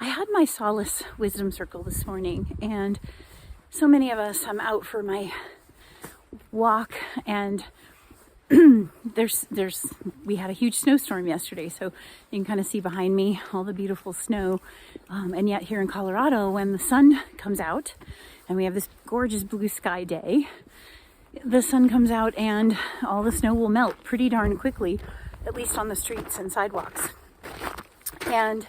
I had my Solace Wisdom Circle this morning, and so many of us, I'm out for my walk, and we had a huge snowstorm yesterday, so you can kind of see behind me all the beautiful snow. And yet here in Colorado, when the sun comes out and we have this gorgeous blue sky day, the sun comes out and all the snow will melt pretty darn quickly, at least on the streets and sidewalks. And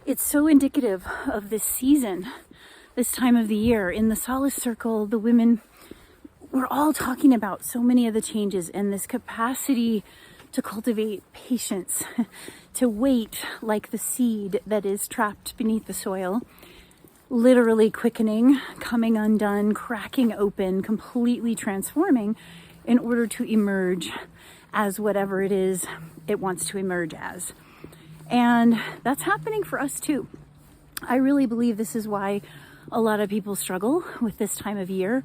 it's so indicative of this season, this time of the year. In the Solace Circle, the women, we're all talking about so many of the changes and this capacity to cultivate patience, to wait like the seed that is trapped beneath the soil, literally quickening, coming undone, cracking open, completely transforming in order to emerge as whatever it is it wants to emerge as. And that's happening for us too. I really believe this is why a lot of people struggle with this time of year,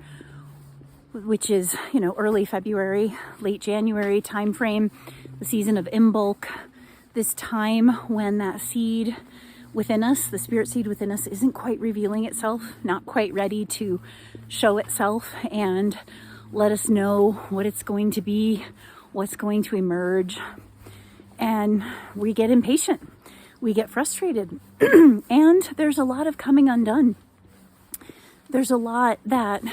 which is, early February, late January timeframe, the season of Imbolc, this time when that seed within us, the spirit seed within us, isn't quite revealing itself, not quite ready to show itself and let us know what it's going to be, what's going to emerge. And we get impatient, we get frustrated, and there's a lot of coming undone. There's a lot that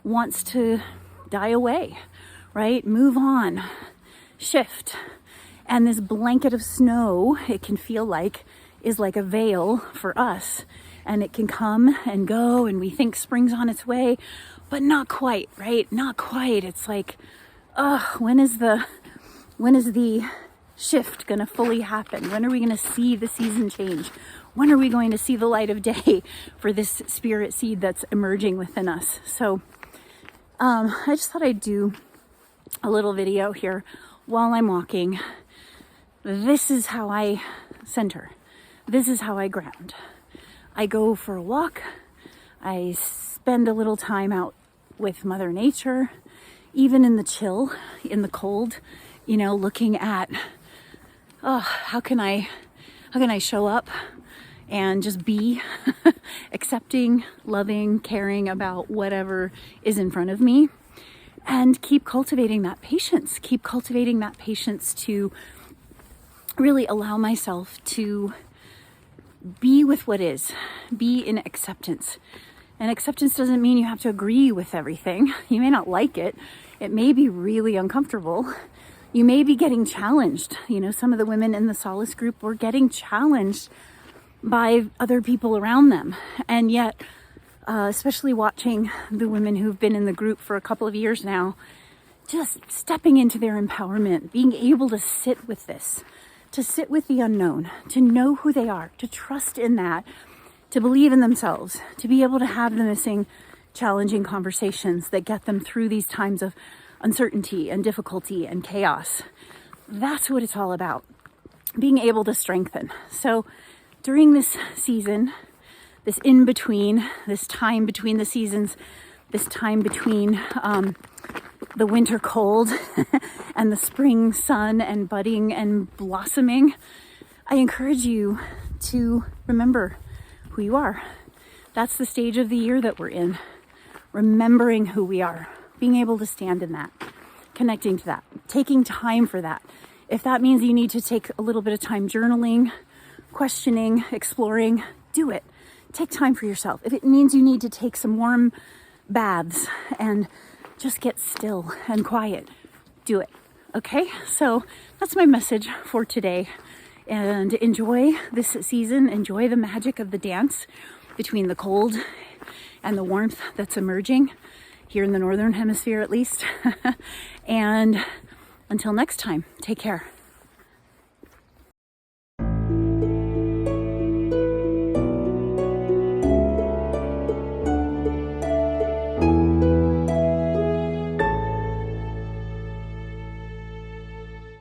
wants to die away, right? Move on, shift. And this blanket of snow, it can feel like, is like a veil for us. And it can come and go, and we think spring's on its way, but not quite, right? Not quite. It's like, when is the shift gonna fully happen? When are we gonna see the season change? When are we going to see the light of day for this spirit seed that's emerging within us? So I just thought I'd do a little video here while I'm walking. This is how I center. This is how I ground. I go for a walk. I spend a little time out with Mother Nature, even in the chill, in the cold, looking at, how can I show up and just be accepting, loving, caring about whatever is in front of me, and keep cultivating that patience, to really allow myself to be with what is, be in acceptance. And acceptance doesn't mean you have to agree with everything. You may not like it. It may be really uncomfortable. You may be getting challenged. Some of the women in the Solace group were getting challenged by other people around them. And yet, especially watching the women who've been in the group for a couple of years now, just stepping into their empowerment, being able to sit with this, to sit with the unknown, to know who they are, to trust in that, to believe in themselves, to be able to have the missing, challenging conversations that get them through these times of uncertainty and difficulty and chaos. That's what it's all about, being able to strengthen. So during this season, this in-between, this time between the seasons, this time between the winter cold and the spring sun and budding and blossoming, I encourage you to remember who you are. That's the stage of the year that we're in. Remembering who we are, being able to stand in that, connecting to that, taking time for that. If that means you need to take a little bit of time journaling, questioning, exploring, do it. Take time for yourself. If it means you need to take some warm baths and just get still and quiet, do it. Okay? So that's my message for today. And enjoy this season. Enjoy the magic of the dance between the cold and the warmth that's emerging here in the Northern Hemisphere, at least. And until next time, take care.